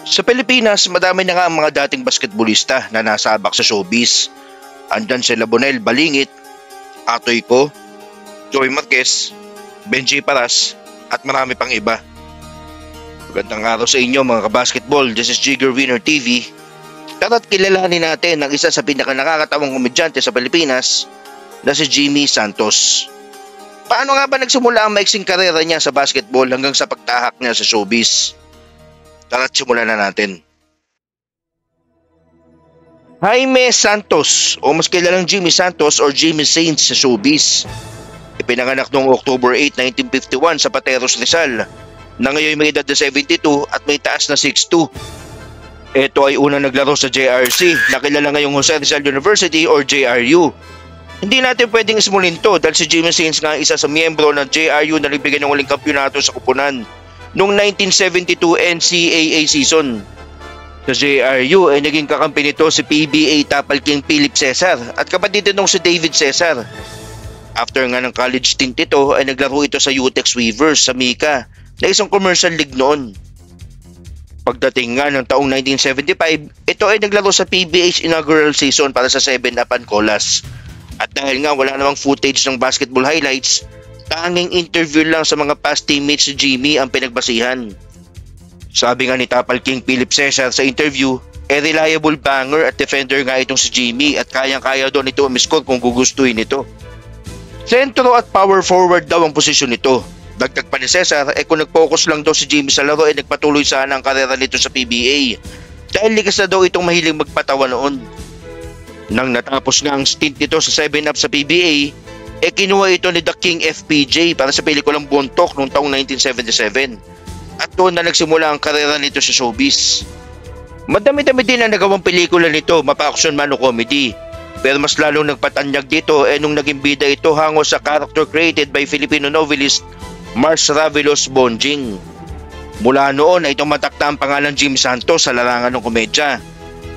Sa Pilipinas, madami na nga ang mga dating basketballista na nasabak sa showbiz. Andyan sila Bonel Balingit, Atoy Ko, Joey Marquez, Benji Paras at marami pang iba. Magandang araw sa inyo mga kabasketball. This is Jigger Winner TV. Tara't kilalanin natin ang isa sa pinakanakakatawang komedyante sa Pilipinas na si Jimmy Santos. Paano nga ba nagsimula ang maiksing karera niya sa basketball hanggang sa pagtahak niya sa showbiz? Tara't simulan na natin. Jaime Santos o mas kilalang Jimmy Santos or Jimmy Saints sa showbiz. Ipinanganak noong October 8, 1951 sa Pateros, Rizal na ngayon may edad na 72 at may taas na 6'2". Ito ay unang naglaro sa JRC na kilala ngayong Jose Rizal University or JRU. Hindi natin pwedeng ismulin to dahil si Jimmy Saints nga isa sa miyembro ng JRU na nagbigay ng uling kampyonato sa kupunan noong 1972 NCAA season. Sa JRU ay naging kakampi nito si PBA Tapal King Philip Cesar at kapatid nitong si David Cesar. After nga ng college stint ito ay naglaro ito sa UTEX Weavers sa Mika na isang commercial league noon. Pagdating nga ng taong 1975, ito ay naglaro sa PBA's inaugural season para sa 7-up and Colas. At dahil nga wala namang footage ng basketball highlights, tanging interview lang sa mga past teammates si Jimmy ang pinagbasihan. Sabi nga ni Tapal King Philip Cesar sa interview, reliable banger at defender nga itong si Jimmy at kayang-kaya doon ito umiscore kung gugustuhin ito. Sentro at power forward daw ang posisyon nito. Dagdag pa ni Cesar, kung nag-focus lang daw si Jimmy sa laro nagpatuloy sana ang karera nito sa PBA dahil likas na daw itong mahiling magpatawa noon. Nang natapos nga ang stint nito sa 7-up sa PBA, kinuha ito ni The King FPJ para sa pelikulang Bontok noong taong 1977 at doon na nagsimula ang karera nito sa showbiz. Madami-dami din ang nagawang pelikula nito, mapa-action man o comedy. Pero mas lalong nagpatanyag dito nung naging bida ito hango sa character created by Filipino novelist Mars Ravelos Bonjing. Mula noon ay tumatakta ang pangalan Jimmy Santos sa larangan ng komedya.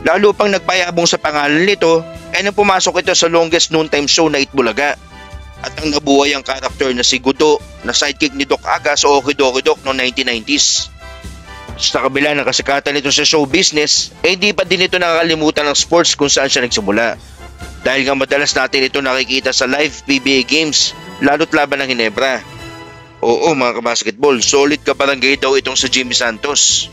Lalo pang nagpayabong sa pangalan nito nang pumasok ito sa longest noontime show na Itbulaga. At ang nabuhay ang karakter na si Gudo na sidekick ni Doc Aga sa Okidoki Doc noong 1990s. Sa kabila ng kasikatan nito sa show business, hindi pa din ito nakakalimutan ng sports kung saan siya nagsimula. Dahil nga madalas natin ito nakikita sa live PBA games, lalo't laban ng Ginebra. Oo mga kabasketball, solid kabarangay daw itong sa Jimmy Santos.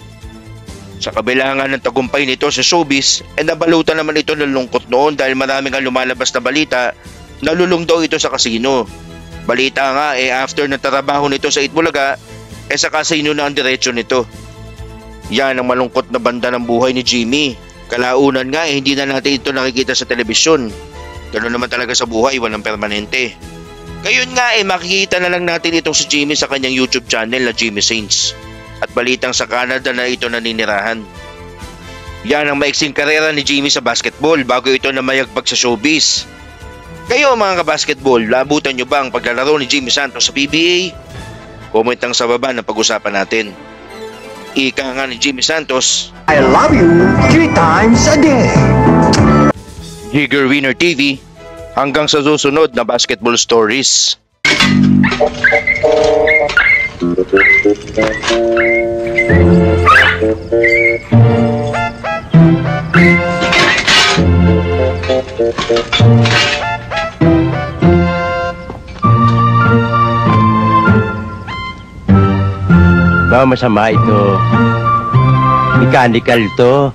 Sa kabila nga ng tagumpay nito sa showbiz, nabalutan naman ito ng lungkot noon dahil maraming ang lumalabas na balita. Nalulung daw ito sa kasino. Balita nga after ng trabaho nito sa Itbulaga, sa kasino na ang diretsyo nito. Yan ang malungkot na banda ng buhay ni Jimmy. Kalaunan nga hindi na natin ito nakikita sa telebisyon. Ganoon naman talaga sa buhay, walang permanente. Ngayon nga makikita na lang natin itong si Jimmy sa kanyang YouTube channel na Jimmy Saints. At balitang sa Canada na ito naninirahan. Yan ang maiksing karera ni Jimmy sa basketball bago ito namayagpag sa showbiz. Kayo mga kabasketball, labutan nyo ba ang paglalaro ni Jimmy Santos sa PBA? Comment lang sa baba ng pag-usapan natin. Ika nga ni Jimmy Santos, I love you 3 times a day. Jigger Winner TV, hanggang sa susunod na basketball stories. Ba, masama ito. Mechanical to.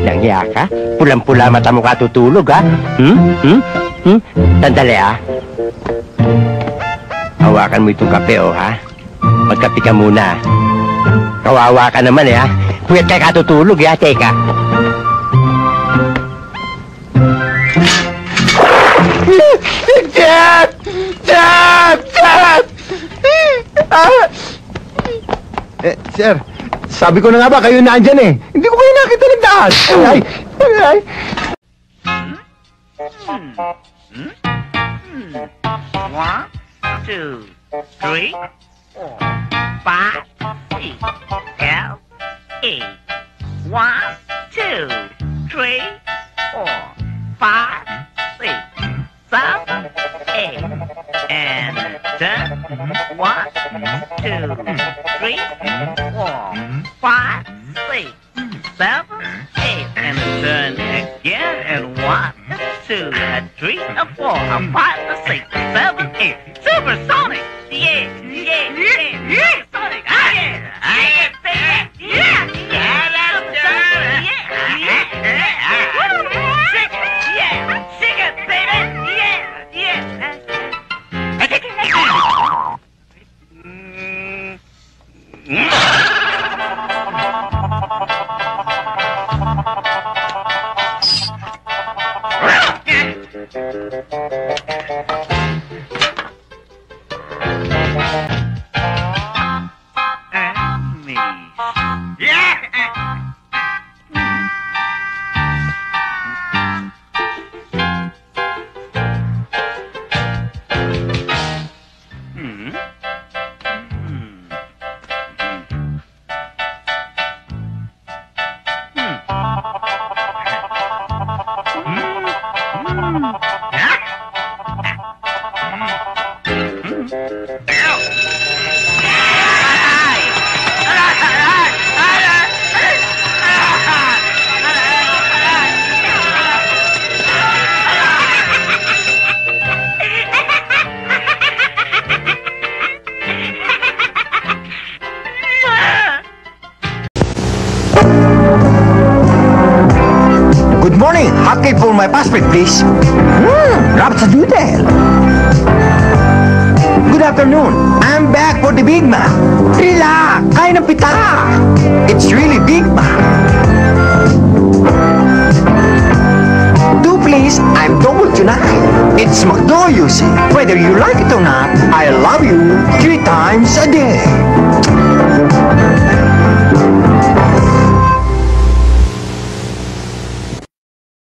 Nangya ka? Pulang-pula mata mo katutulog, ha? Sandali, ha? Hawakan mo itong kape, ha? Magkape ka muna. Kawawa ka naman, ha? Puyat ka katutulog, ha? Teka. Dad! Dad! Dad! Sir, sabi ko na nga ba kayo nandyan eh. Hindi ko kayo nakita nagdaan. Ay, ay. 1, 2, 3, 4, 5, 6, 7, 8. 1, 2, 3, 4, 5, 6, 7, 8. And 10, 1, 2, 3, 4, 5, 6, 7, 8, and a turn again, and 1, 2, 3, 4, 5, 6, 7, 8. Supersonic! Yeah, yeah, yeah, yeah, Sonic! Ah, yeah, baby! Yeah, yeah, that'll do it! Yeah, yeah, shake it, yeah, shake it, baby! Yeah, yeah. Good morning. Hotcake for my passport, please. Rapsadoodle. Good afternoon. I'm back for the Big Mac. Relax. Kain ng pita. It's really Big Mac. Two, please. I'm double tonight. It's McDo, you see. Whether you like it or not, I love you 3 times a day.